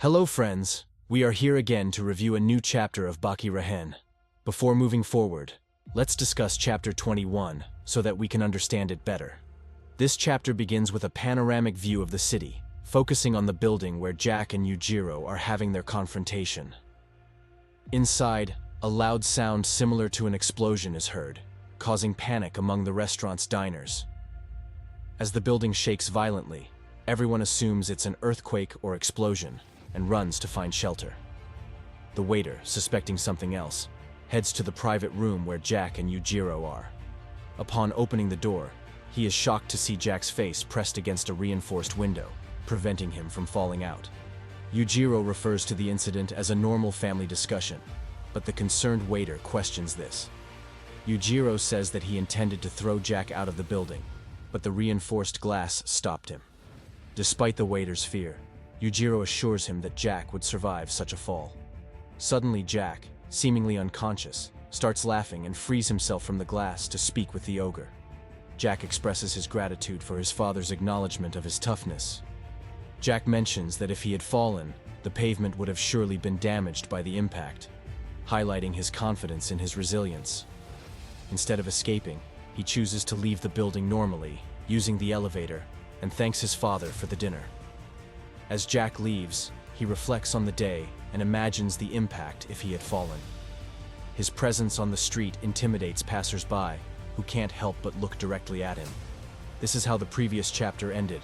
Hello friends, we are here again to review a new chapter of Baki Raheen. Before moving forward, let's discuss chapter 21 so that we can understand it better. This chapter begins with a panoramic view of the city, focusing on the building where Jack and Yujiro are having their confrontation. Inside, a loud sound similar to an explosion is heard, causing panic among the restaurant's diners. As the building shakes violently, everyone assumes it's an earthquake or explosion and runs to find shelter. The waiter, suspecting something else, heads to the private room where Jack and Yujiro are. Upon opening the door, he is shocked to see Jack's face pressed against a reinforced window, preventing him from falling out. Yujiro refers to the incident as a normal family discussion, but the concerned waiter questions this. Yujiro says that he intended to throw Jack out of the building, but the reinforced glass stopped him. Despite the waiter's fear, Yujiro assures him that Jack would survive such a fall. Suddenly Jack, seemingly unconscious, starts laughing and frees himself from the glass to speak with the ogre. Jack expresses his gratitude for his father's acknowledgement of his toughness. Jack mentions that if he had fallen, the pavement would have surely been damaged by the impact, highlighting his confidence in his resilience. Instead of escaping, he chooses to leave the building normally, using the elevator, and thanks his father for the dinner. As Jack leaves, he reflects on the day and imagines the impact if he had fallen. His presence on the street intimidates passers-by, who can't help but look directly at him. This is how the previous chapter ended.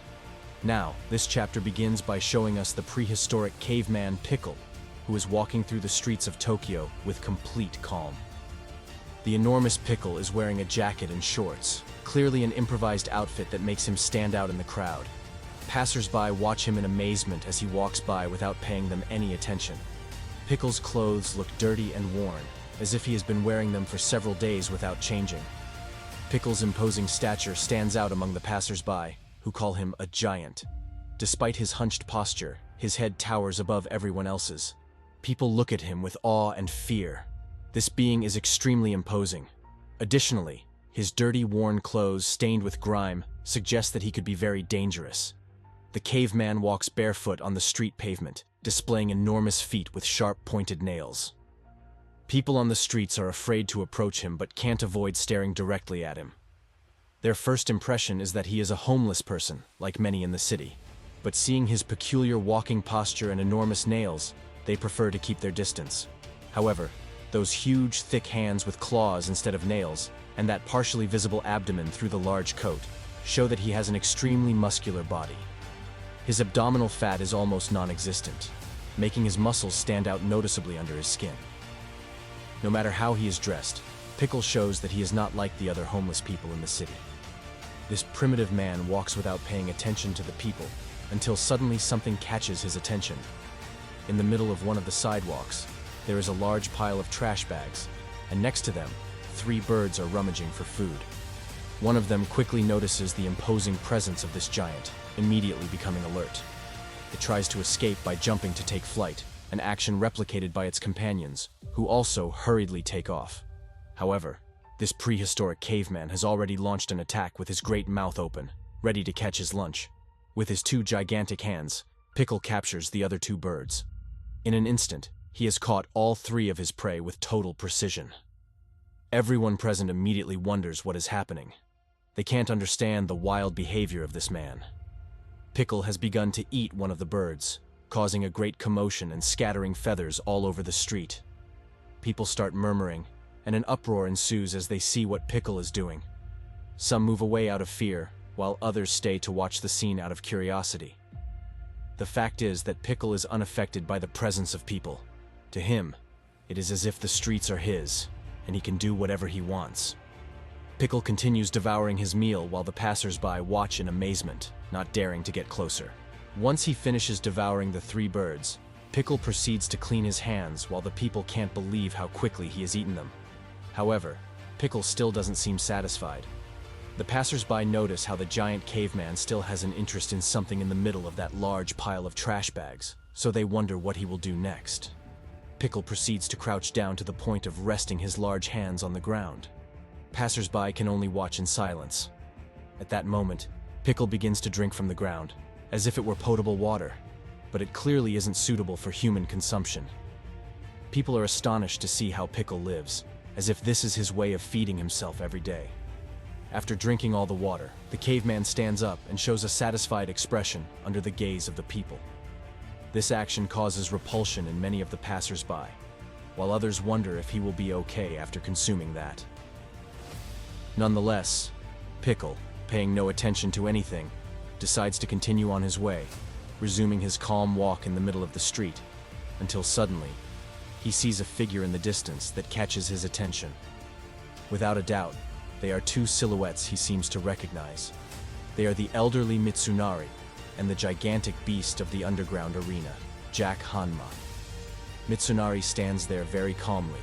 Now, this chapter begins by showing us the prehistoric caveman Pickle, who is walking through the streets of Tokyo with complete calm. The enormous Pickle is wearing a jacket and shorts, clearly an improvised outfit that makes him stand out in the crowd. Passers-by watch him in amazement as he walks by without paying them any attention. Pickle's clothes look dirty and worn, as if he has been wearing them for several days without changing. Pickle's imposing stature stands out among the passers-by, who call him a giant. Despite his hunched posture, his head towers above everyone else's. People look at him with awe and fear. This being is extremely imposing. Additionally, his dirty, worn clothes stained with grime suggest that he could be very dangerous. The caveman walks barefoot on the street pavement, displaying enormous feet with sharp, pointed nails. People on the streets are afraid to approach him but can't avoid staring directly at him. Their first impression is that he is a homeless person, like many in the city. But seeing his peculiar walking posture and enormous nails, they prefer to keep their distance. However, those huge, thick hands with claws instead of nails, and that partially visible abdomen through the large coat, show that he has an extremely muscular body. His abdominal fat is almost non-existent, making his muscles stand out noticeably under his skin. No matter how he is dressed, Pickle shows that he is not like the other homeless people in the city. This primitive man walks without paying attention to the people, until suddenly something catches his attention. In the middle of one of the sidewalks, there is a large pile of trash bags, and next to them, 3 birds are rummaging for food. One of them quickly notices the imposing presence of this giant, immediately becoming alert. It tries to escape by jumping to take flight, an action replicated by its companions, who also hurriedly take off. However, this prehistoric caveman has already launched an attack with his great mouth open, ready to catch his lunch. With his 2 gigantic hands, Pickle captures the other 2 birds. In an instant, he has caught all 3 of his prey with total precision. Everyone present immediately wonders what is happening. They can't understand the wild behavior of this man. Pickle has begun to eat one of the birds, causing a great commotion and scattering feathers all over the street. People start murmuring, and an uproar ensues as they see what Pickle is doing. Some move away out of fear, while others stay to watch the scene out of curiosity. The fact is that Pickle is unaffected by the presence of people. To him, it is as if the streets are his, and he can do whatever he wants. Pickle continues devouring his meal while the passers-by watch in amazement, not daring to get closer. Once he finishes devouring the 3 birds, Pickle proceeds to clean his hands while the people can't believe how quickly he has eaten them. However, Pickle still doesn't seem satisfied. The passers-by notice how the giant caveman still has an interest in something in the middle of that large pile of trash bags, so they wonder what he will do next. Pickle proceeds to crouch down to the point of resting his large hands on the ground. Passers-by can only watch in silence. At that moment, Pickle begins to drink from the ground, as if it were potable water. but it clearly isn't suitable for human consumption. People are astonished to see how Pickle lives, as if this is his way of feeding himself every day. After drinking all the water, the caveman stands up and shows a satisfied expression under the gaze of the people. This action causes repulsion in many of the passers-by, while others wonder if he will be okay after consuming that. Nonetheless, Pickle, paying no attention to anything, decides to continue on his way, resuming his calm walk in the middle of the street, until suddenly, he sees a figure in the distance that catches his attention. Without a doubt, they are two silhouettes he seems to recognize. They are the elderly Mitsunari and the gigantic beast of the underground arena, Jack Hanma. Mitsunari stands there very calmly,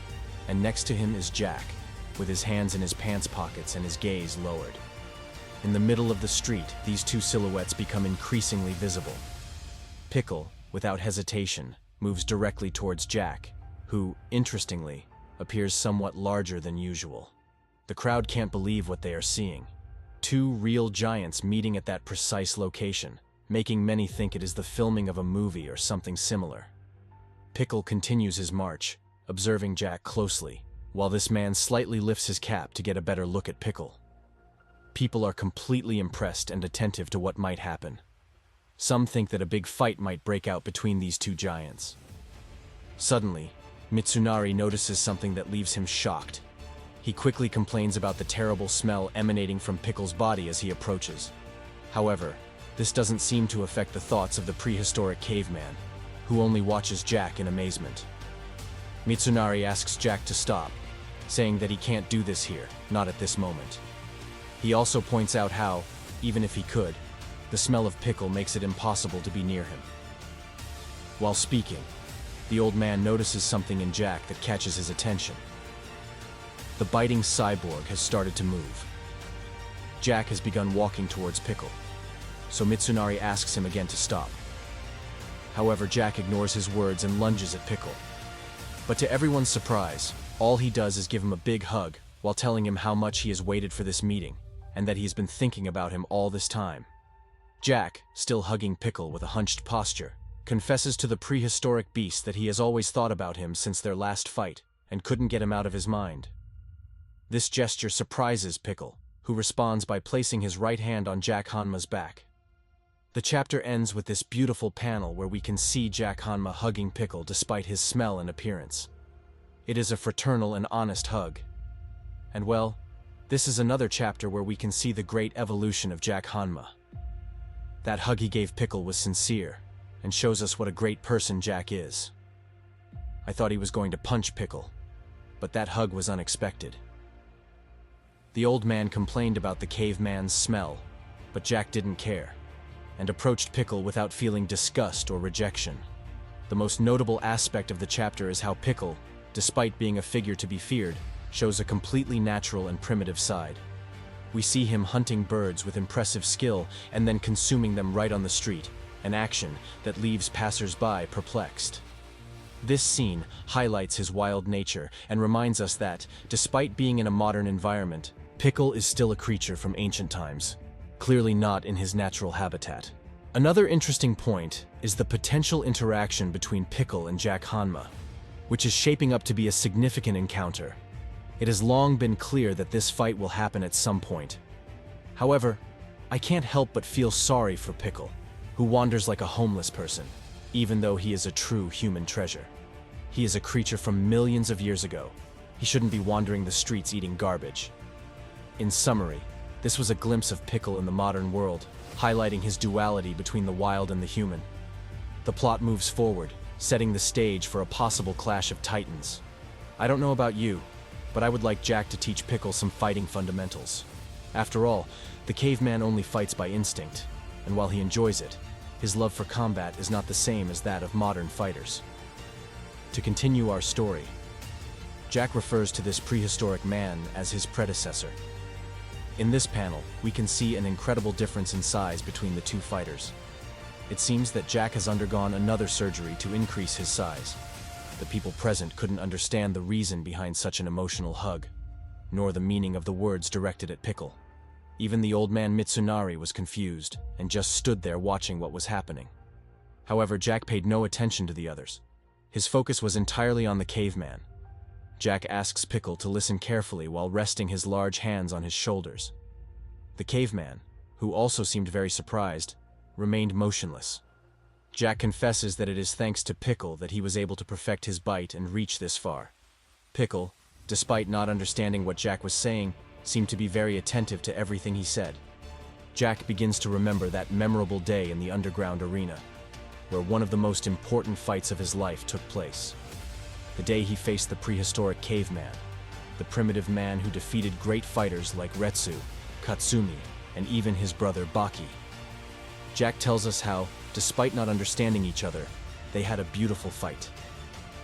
and next to him is Jack, with his hands in his pants pockets and his gaze lowered. In the middle of the street, these two silhouettes become increasingly visible. Pickle, without hesitation, moves directly towards Jack, who, interestingly, appears somewhat larger than usual. The crowd can't believe what they are seeing. Two real giants meeting at that precise location, making many think it is the filming of a movie or something similar. Pickle continues his march, observing Jack closely, while this man slightly lifts his cap to get a better look at Pickle. People are completely impressed and attentive to what might happen. Some think that a big fight might break out between these two giants. Suddenly, Mitsunari notices something that leaves him shocked. He quickly complains about the terrible smell emanating from Pickle's body as he approaches. However, this doesn't seem to affect the thoughts of the prehistoric caveman, who only watches Jack in amazement. Mitsunari asks Jack to stop, saying that he can't do this here, not at this moment. He also points out how, even if he could, the smell of Pickle makes it impossible to be near him. While speaking, the old man notices something in Jack that catches his attention. The biting cyborg has started to move. Jack has begun walking towards Pickle, so Mitsunari asks him again to stop. However, Jack ignores his words and lunges at Pickle. But to everyone's surprise, all he does is give him a big hug while telling him how much he has waited for this meeting and that he has been thinking about him all this time. Jack, still hugging Pickle with a hunched posture, confesses to the prehistoric beast that he has always thought about him since their last fight and couldn't get him out of his mind. This gesture surprises Pickle, who responds by placing his right hand on Jack Hanma's back. The chapter ends with this beautiful panel where we can see Jack Hanma hugging Pickle despite his smell and appearance. It is a fraternal and honest hug. And well, this is another chapter where we can see the great evolution of Jack Hanma. That hug he gave Pickle was sincere, and shows us what a great person Jack is. I thought he was going to punch Pickle, but that hug was unexpected. The old man complained about the caveman's smell, but Jack didn't care, and approached Pickle without feeling disgust or rejection. The most notable aspect of the chapter is how Pickle, despite being a figure to be feared, shows a completely natural and primitive side. We see him hunting birds with impressive skill and then consuming them right on the street, an action that leaves passers-by perplexed. This scene highlights his wild nature and reminds us that, despite being in a modern environment, Pickle is still a creature from ancient times, clearly not in his natural habitat. Another interesting point is the potential interaction between Pickle and Jack Hanma, which is shaping up to be a significant encounter. It has long been clear that this fight will happen at some point. However, I can't help but feel sorry for Pickle, who wanders like a homeless person, even though he is a true human treasure. He is a creature from millions of years ago. He shouldn't be wandering the streets eating garbage. In summary, this was a glimpse of Pickle in the modern world, highlighting his duality between the wild and the human. The plot moves forward, setting the stage for a possible clash of titans. I don't know about you, but I would like Jack to teach Pickle some fighting fundamentals. After all, the caveman only fights by instinct, and while he enjoys it, his love for combat is not the same as that of modern fighters. To continue our story, Jack refers to this prehistoric man as his predecessor. In this panel, we can see an incredible difference in size between the two fighters. It seems that Jack has undergone another surgery to increase his size. The people present couldn't understand the reason behind such an emotional hug, nor the meaning of the words directed at Pickle. Even the old man Mitsunari was confused and just stood there watching what was happening. However, Jack paid no attention to the others. His focus was entirely on the caveman. Jack asks Pickle to listen carefully while resting his large hands on his shoulders. The caveman, who also seemed very surprised, remained motionless. Jack confesses that it is thanks to Pickle that he was able to perfect his bite and reach this far. Pickle, despite not understanding what Jack was saying, seemed to be very attentive to everything he said. Jack begins to remember that memorable day in the underground arena, where one of the most important fights of his life took place. The day he faced the prehistoric caveman, the primitive man who defeated great fighters like Retsu, Katsumi, and even his brother Baki. Jack tells us how, despite not understanding each other, they had a beautiful fight.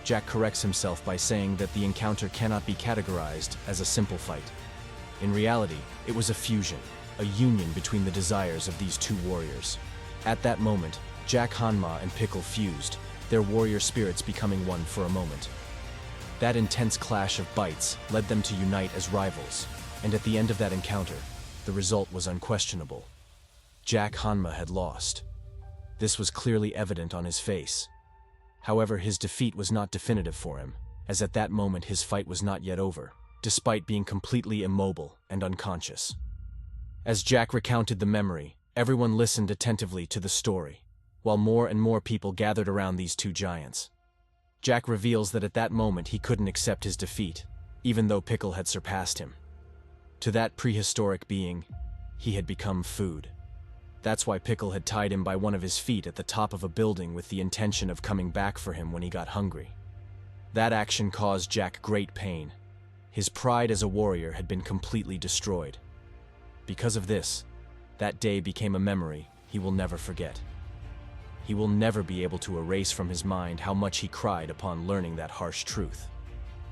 Jack corrects himself by saying that the encounter cannot be categorized as a simple fight. In reality, it was a fusion, a union between the desires of these two warriors. At that moment, Jack, Hanma, and Pickle fused, their warrior spirits becoming one for a moment. That intense clash of bites led them to unite as rivals, and at the end of that encounter, the result was unquestionable. Jack Hanma had lost. This was clearly evident on his face. However, his defeat was not definitive for him, as at that moment his fight was not yet over, despite being completely immobile and unconscious. As Jack recounted the memory, everyone listened attentively to the story, while more and more people gathered around these two giants. Jack reveals that at that moment he couldn't accept his defeat, even though Pickle had surpassed him. To that prehistoric being, he had become food. That's why Pickle had tied him by one of his feet at the top of a building with the intention of coming back for him when he got hungry. That action caused Jack great pain. His pride as a warrior had been completely destroyed. Because of this, that day became a memory he will never forget. He will never be able to erase from his mind how much he cried upon learning that harsh truth.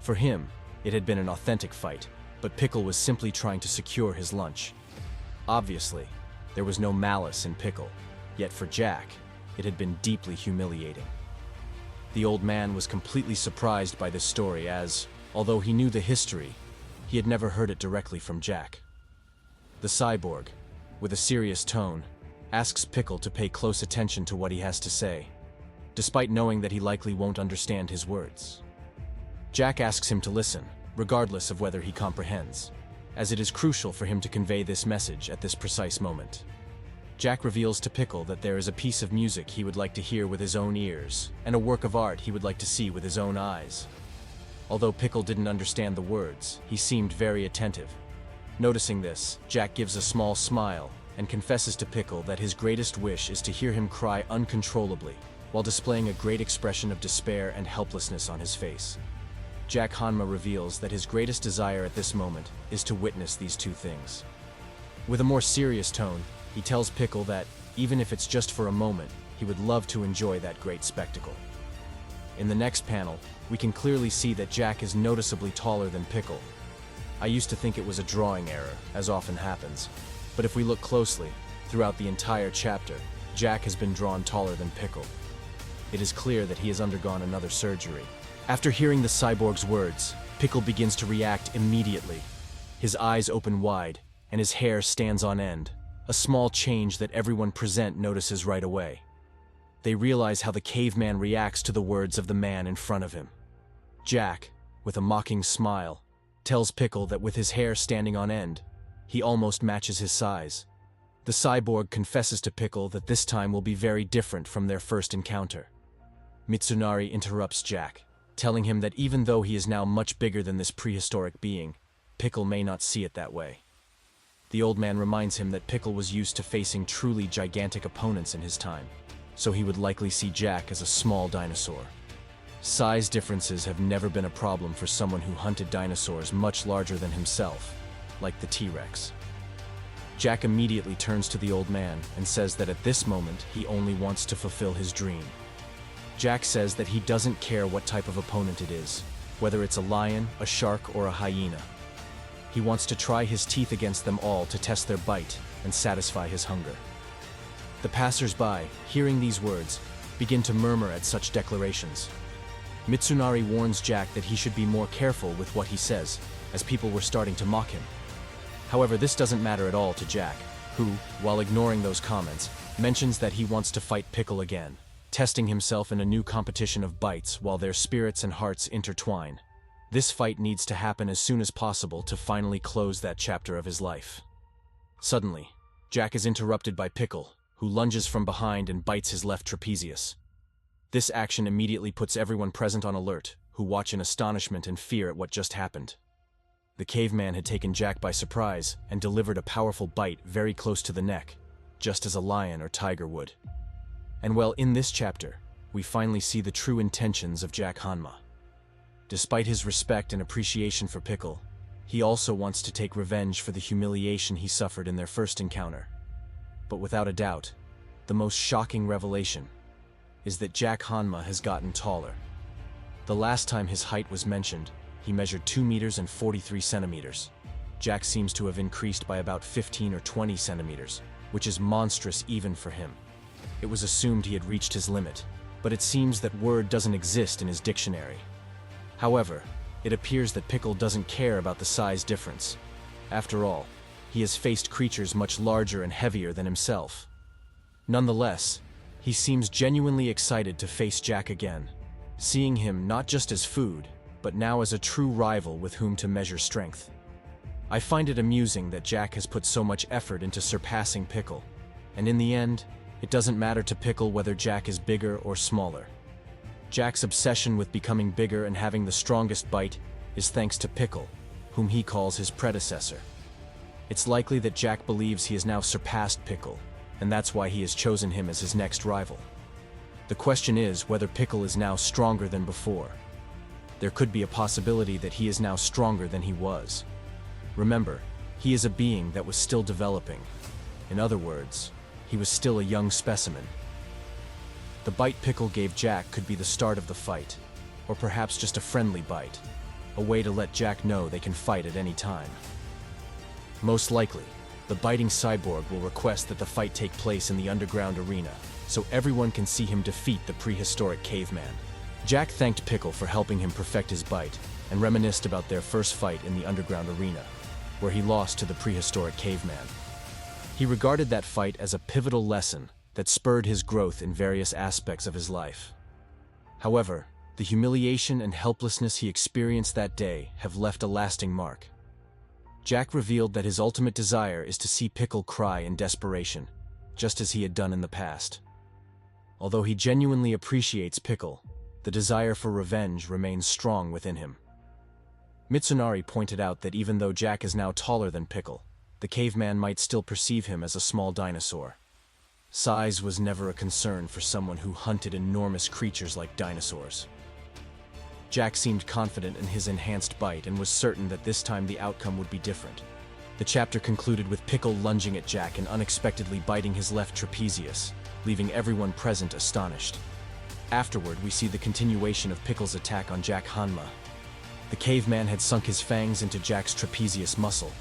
For him, it had been an authentic fight, but Pickle was simply trying to secure his lunch. Obviously, there was no malice in Pickle, yet for Jack, it had been deeply humiliating. The old man was completely surprised by this story as, although he knew the history, he had never heard it directly from Jack. The cyborg, with a serious tone, asks Pickle to pay close attention to what he has to say, despite knowing that he likely won't understand his words. Jack asks him to listen, regardless of whether he comprehends, as it is crucial for him to convey this message at this precise moment. Jack reveals to Pickle that there is a piece of music he would like to hear with his own ears, and a work of art he would like to see with his own eyes. Although Pickle didn't understand the words, he seemed very attentive. Noticing this, Jack gives a small smile and confesses to Pickle that his greatest wish is to hear him cry uncontrollably, while displaying a great expression of despair and helplessness on his face. Jack Hanma reveals that his greatest desire at this moment is to witness these two things. With a more serious tone, he tells Pickle that, even if it's just for a moment, he would love to enjoy that great spectacle. In the next panel, we can clearly see that Jack is noticeably taller than Pickle. I used to think it was a drawing error, as often happens, but if we look closely, throughout the entire chapter, Jack has been drawn taller than Pickle. It is clear that he has undergone another surgery. After hearing the cyborg's words, Pickle begins to react immediately. His eyes open wide, and his hair stands on end, a small change that everyone present notices right away. They realize how the caveman reacts to the words of the man in front of him. Jack, with a mocking smile, tells Pickle that with his hair standing on end, he almost matches his size. The cyborg confesses to Pickle that this time will be very different from their first encounter. Mitsunari interrupts Jack, telling him that even though he is now much bigger than this prehistoric being, Pickle may not see it that way. The old man reminds him that Pickle was used to facing truly gigantic opponents in his time, so he would likely see Jack as a small dinosaur. Size differences have never been a problem for someone who hunted dinosaurs much larger than himself, like the T-Rex. Jack immediately turns to the old man and says that at this moment he only wants to fulfill his dream. Jack says that he doesn't care what type of opponent it is, whether it's a lion, a shark, or a hyena. He wants to try his teeth against them all to test their bite and satisfy his hunger. The passers-by, hearing these words, begin to murmur at such declarations. Mitsunari warns Jack that he should be more careful with what he says, as people were starting to mock him. However, this doesn't matter at all to Jack, who, while ignoring those comments, mentions that he wants to fight Pickle again. testing himself in a new competition of bites while their spirits and hearts intertwine. This fight needs to happen as soon as possible to finally close that chapter of his life. Suddenly, Jack is interrupted by Pickle, who lunges from behind and bites his left trapezius. This action immediately puts everyone present on alert, who watch in astonishment and fear at what just happened. The caveman had taken Jack by surprise and delivered a powerful bite very close to the neck, just as a lion or tiger would. And well, in this chapter, we finally see the true intentions of Jack Hanma. Despite his respect and appreciation for Pickle, he also wants to take revenge for the humiliation he suffered in their first encounter. But without a doubt, the most shocking revelation is that Jack Hanma has gotten taller. The last time his height was mentioned, he measured 2 meters and 43 centimeters. Jack seems to have increased by about 15 or 20 centimeters, which is monstrous even for him. It was assumed he had reached his limit, but it seems that word doesn't exist in his dictionary. However, it appears that Pickle doesn't care about the size difference. After all, he has faced creatures much larger and heavier than himself. Nonetheless, he seems genuinely excited to face Jack again, seeing him not just as food, but now as a true rival with whom to measure strength. I find it amusing that Jack has put so much effort into surpassing Pickle, and in the end, it doesn't matter to Pickle whether Jack is bigger or smaller. Jack's obsession with becoming bigger and having the strongest bite is thanks to Pickle, whom he calls his predecessor. It's likely that Jack believes he has now surpassed Pickle, and that's why he has chosen him as his next rival. The question is whether Pickle is now stronger than before. There could be a possibility that he is now stronger than he was. Remember, he is a being that was still developing. In other words, he was still a young specimen. The bite Pickle gave Jack could be the start of the fight, or perhaps just a friendly bite, a way to let Jack know they can fight at any time. Most likely, the biting cyborg will request that the fight take place in the underground arena, so everyone can see him defeat the prehistoric caveman. Jack thanked Pickle for helping him perfect his bite, and reminisced about their first fight in the underground arena, where he lost to the prehistoric caveman. He regarded that fight as a pivotal lesson that spurred his growth in various aspects of his life. However, the humiliation and helplessness he experienced that day have left a lasting mark. Jack revealed that his ultimate desire is to see Pickle cry in desperation, just as he had done in the past. Although he genuinely appreciates Pickle, the desire for revenge remains strong within him. Mitsunari pointed out that even though Jack is now taller than Pickle, the caveman might still perceive him as a small dinosaur. Size was never a concern for someone who hunted enormous creatures like dinosaurs. Jack seemed confident in his enhanced bite and was certain that this time the outcome would be different. The chapter concluded with Pickle lunging at Jack and unexpectedly biting his left trapezius, leaving everyone present astonished. Afterward, we see the continuation of Pickle's attack on Jack Hanma. The caveman had sunk his fangs into Jack's trapezius muscle.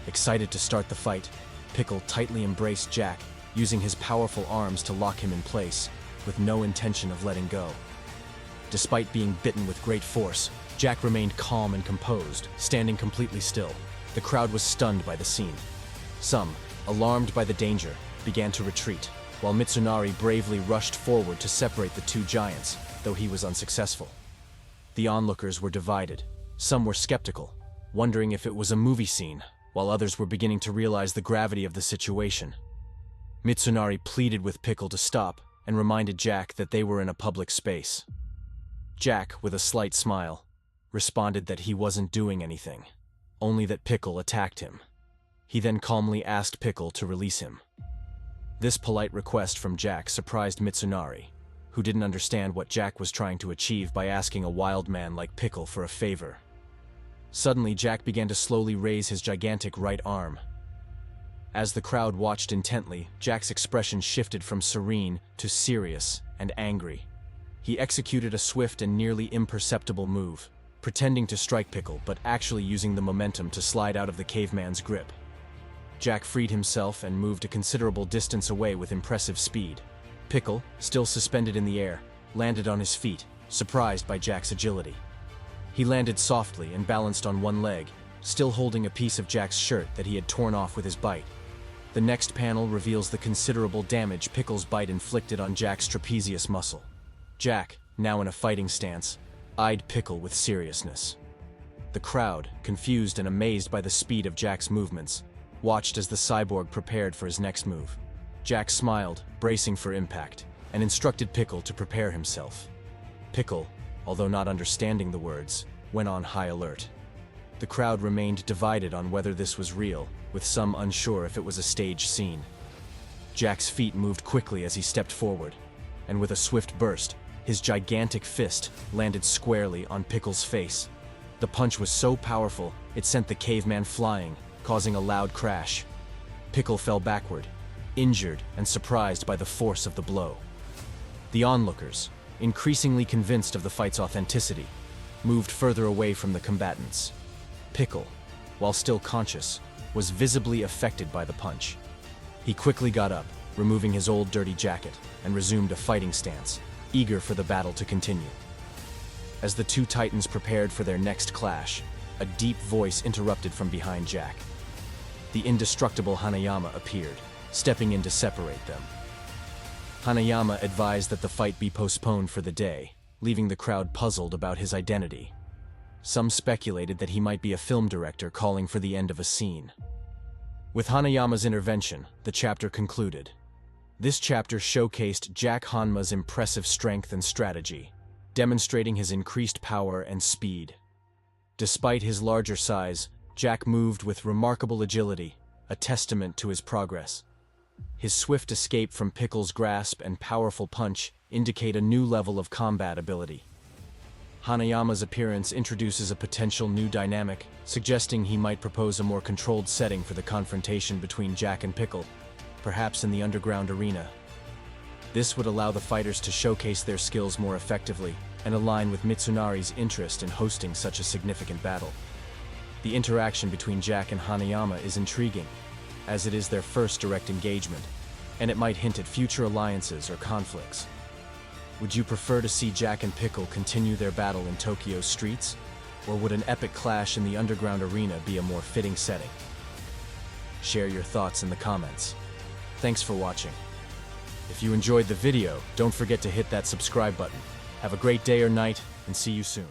Excited to start the fight, Pickle tightly embraced Jack, using his powerful arms to lock him in place, with no intention of letting go. Despite being bitten with great force, Jack remained calm and composed, standing completely still. The crowd was stunned by the scene. Some, alarmed by the danger, began to retreat, while Mitsunari bravely rushed forward to separate the two giants, though he was unsuccessful. The onlookers were divided. Some were skeptical, wondering if it was a movie scene, while others were beginning to realize the gravity of the situation. Mitsunari pleaded with Pickle to stop and reminded Jack that they were in a public space. Jack, with a slight smile, responded that he wasn't doing anything, only that Pickle attacked him. He then calmly asked Pickle to release him. This polite request from Jack surprised Mitsunari, who didn't understand what Jack was trying to achieve by asking a wild man like Pickle for a favor. Suddenly, Jack began to slowly raise his gigantic right arm. As the crowd watched intently, Jack's expression shifted from serene to serious and angry. He executed a swift and nearly imperceptible move, pretending to strike Pickle but actually using the momentum to slide out of the caveman's grip. Jack freed himself and moved a considerable distance away with impressive speed. Pickle, still suspended in the air, landed on his feet, surprised by Jack's agility. He landed softly and balanced on one leg, still holding a piece of Jack's shirt that he had torn off with his bite. The next panel reveals the considerable damage Pickle's bite inflicted on Jack's trapezius muscle. Jack, now in a fighting stance, eyed Pickle with seriousness. The crowd, confused and amazed by the speed of Jack's movements, watched as the cyborg prepared for his next move. Jack smiled, bracing for impact, and instructed Pickle to prepare himself. Pickle, although not understanding the words, went on high alert. The crowd remained divided on whether this was real, with some unsure if it was a staged scene. Jack's feet moved quickly as he stepped forward, and with a swift burst, his gigantic fist landed squarely on Pickle's face. The punch was so powerful, it sent the caveman flying, causing a loud crash. Pickle fell backward, injured and surprised by the force of the blow. The onlookers, increasingly convinced of the fight's authenticity, moved further away from the combatants. Pickle, while still conscious, was visibly affected by the punch. He quickly got up, removing his old dirty jacket, and resumed a fighting stance, eager for the battle to continue. As the two titans prepared for their next clash, a deep voice interrupted from behind Jack. The indestructible Hanayama appeared, stepping in to separate them. Hanayama advised that the fight be postponed for the day, leaving the crowd puzzled about his identity. Some speculated that he might be a film director calling for the end of a scene. With Hanayama's intervention, the chapter concluded. This chapter showcased Jack Hanma's impressive strength and strategy, demonstrating his increased power and speed. Despite his larger size, Jack moved with remarkable agility, a testament to his progress. His swift escape from Pickle's grasp and powerful punch indicate a new level of combat ability. Hanayama's appearance introduces a potential new dynamic, suggesting he might propose a more controlled setting for the confrontation between Jack and Pickle, perhaps in the underground arena. This would allow the fighters to showcase their skills more effectively and align with Mitsunari's interest in hosting such a significant battle. The interaction between Jack and Hanayama is intriguing, as it is their first direct engagement, and it might hint at future alliances or conflicts. Would you prefer to see Jack and Pickle continue their battle in Tokyo's streets, or would an epic clash in the underground arena be a more fitting setting? Share your thoughts in the comments. Thanks for watching. If you enjoyed the video, don't forget to hit that subscribe button. Have a great day or night, and see you soon.